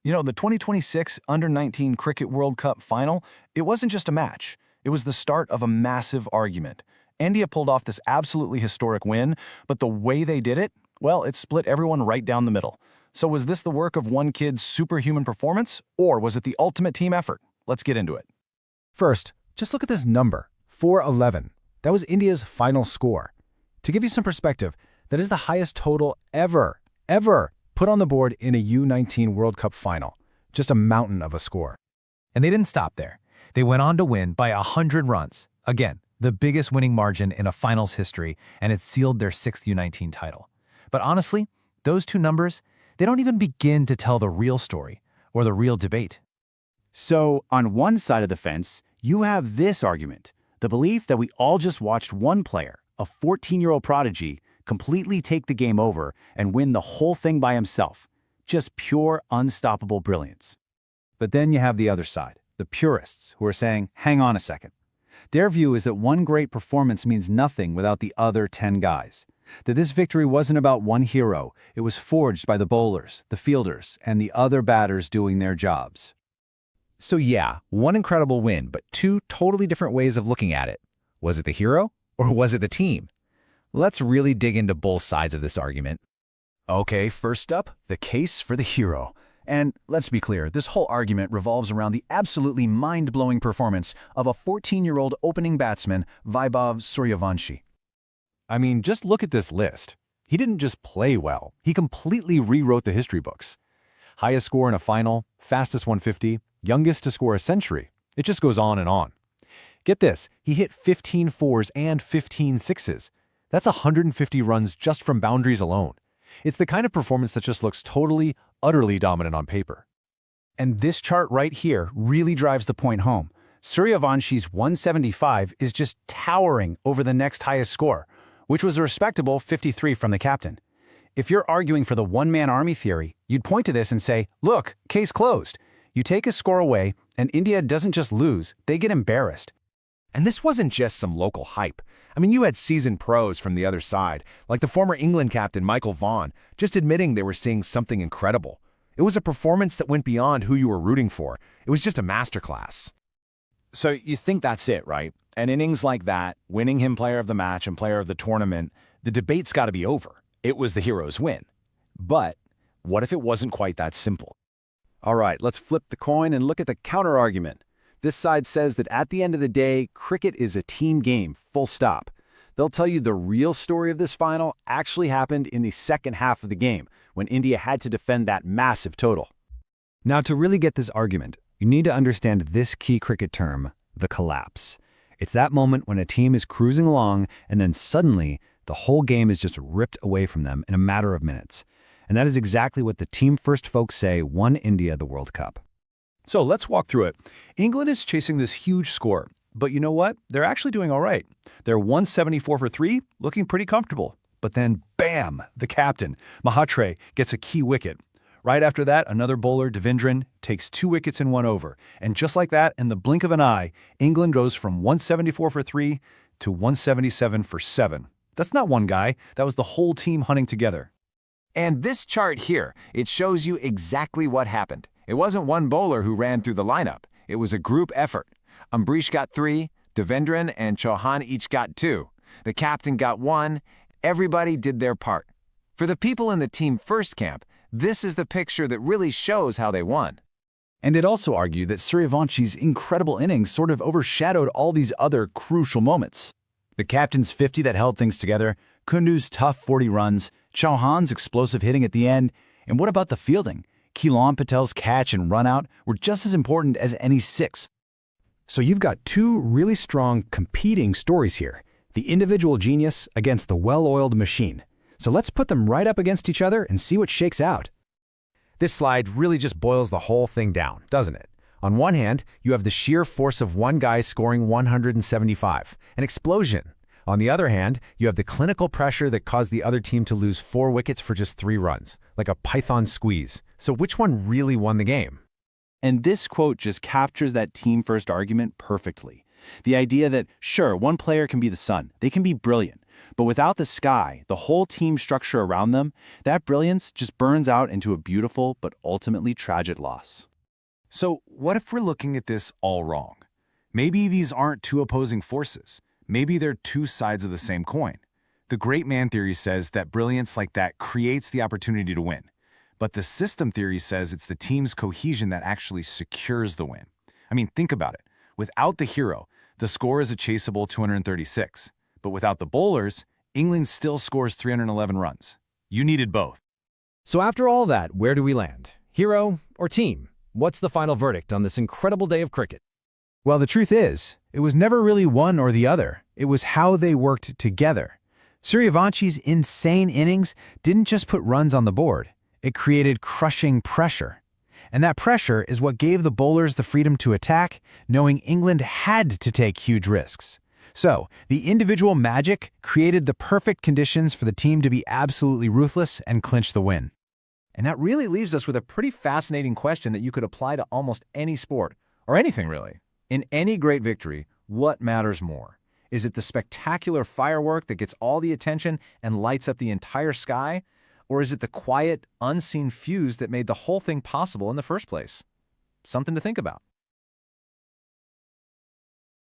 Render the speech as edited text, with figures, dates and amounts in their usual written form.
The 2026 Under-19 Cricket World Cup final, it wasn't just a match. It was the start of a massive argument. India pulled off this absolutely historic win, but the way they did it, well, it split everyone right down the middle. So was this the work of one kid's superhuman performance, or was it the ultimate team effort? Let's get into it. First, just look at this number, 411. That was India's final score. To give you some perspective, that is the highest total ever put on the board in a U19 World Cup final. Just a mountain of a score. And they didn't stop there. They went on to win by 100 runs. Again, the biggest winning margin in a finals history, and it sealed their 6th U19 title. But honestly, those two numbers, they don't even begin to tell the real story or the real debate. So, on one side of the fence, you have this argument, the belief that we all just watched one player, a 14-year-old prodigy, completely take the game over and win the whole thing by himself. Just pure, unstoppable brilliance. But then you have the other side, the purists, who are saying, hang on a second. Their view is that one great performance means nothing without the other 10 guys. That this victory wasn't about one hero, it was forged by the bowlers, the fielders, and the other batters doing their jobs. So yeah, one incredible win, but two totally different ways of looking at it. Was it the hero, or was it the team? Let's really dig into both sides of this argument. Okay, first up, the case for the hero. And let's be clear, this whole argument revolves around the absolutely mind-blowing performance of a 14-year-old opening batsman, Vaibhav Suryavanshi. I mean, just look at this list. He didn't just play well, he completely rewrote the history books. Highest score in a final, fastest 150, youngest to score a century. It just goes on and on. Get this, he hit 15 fours and 15 sixes. That's 150 runs just from boundaries alone. It's the kind of performance that just looks totally, utterly dominant on paper. And this chart right here really drives the point home. Suryavanshi's 175 is just towering over the next highest score, which was a respectable 53 from the captain. If you're arguing for the one-man army theory, you'd point to this and say, look, case closed. You take a score away, and India doesn't just lose, they get embarrassed. And this wasn't just some local hype. I mean, you had seasoned pros from the other side, like the former England captain Michael Vaughan, just admitting they were seeing something incredible. It was a performance that went beyond who you were rooting for. It was just a masterclass. So you think that's it, right? An innings like that, winning him player of the match and player of the tournament, the debate's got to be over. It was the hero's win. But what if it wasn't quite that simple? All right, let's flip the coin and look at the counter-argument. This side says that at the end of the day, cricket is a team game, full stop. They'll tell you the real story of this final actually happened in the second half of the game, when India had to defend that massive total. Now, to really get this argument, you need to understand this key cricket term, the collapse. It's that moment when a team is cruising along and then suddenly the whole game is just ripped away from them in a matter of minutes. And that is exactly what the team-first folks say won India the World Cup. So let's walk through it. England is chasing this huge score, but you know what? They're actually doing all right. They're 174 for 3, looking pretty comfortable. But then, bam, the captain, Mhatre, gets a key wicket. Right after that, another bowler, Devendran, takes 2 wickets in 1 over. And just like that, in the blink of an eye, England goes from 174 for 3 to 177 for 7. That's not one guy. That was the whole team hunting together. And this chart here, it shows you exactly what happened. It wasn't one bowler who ran through the lineup. It was a group effort. Ambrish got 3, Devendran and Chauhan each got 2. The captain got 1. Everybody did their part. For the people in the team first camp, this is the picture that really shows how they won. And it also argued that Suryavanshi's incredible innings sort of overshadowed all these other crucial moments. The captain's 50 that held things together, Kundu's tough 40 runs, Chauhan's explosive hitting at the end, and what about the fielding? Keelan Patel's catch and run out were just as important as any 6. So you've got 2 really strong competing stories here, the individual genius against the well-oiled machine. So let's put them right up against each other and see what shakes out. This slide really just boils the whole thing down, doesn't it? On one hand, you have the sheer force of one guy scoring 175, an explosion. On the other hand, you have the clinical pressure that caused the other team to lose 4 wickets for just 3 runs, like a python squeeze. So which one really won the game? And this quote just captures that team-first argument perfectly. The idea that, sure, one player can be the sun, they can be brilliant, But without the sky, the whole team structure around them, that brilliance just burns out into a beautiful but ultimately tragic loss. So what if we're looking at this all wrong? Maybe these aren't two opposing forces. Maybe they're two sides of the same coin. The great man theory says that brilliance like that creates the opportunity to win. But the system theory says it's the team's cohesion that actually secures the win. I mean, think about it. Without the hero, the score is a chaseable 236. But without the bowlers, England still scores 311 runs. You needed both. So after all that, where do we land? Hero or team? What's the final verdict on this incredible day of cricket? Well, the truth is, it was never really one or the other. It was how they worked together. Suryavanshi's insane innings didn't just put runs on the board. It created crushing pressure. And that pressure is what gave the bowlers the freedom to attack, knowing England had to take huge risks. So, the individual magic created the perfect conditions for the team to be absolutely ruthless and clinch the win. And that really leaves us with a pretty fascinating question that you could apply to almost any sport, or anything really. In any great victory, what matters more? Is it the spectacular firework that gets all the attention and lights up the entire sky? Or is it the quiet, unseen fuse that made the whole thing possible in the first place? Something to think about.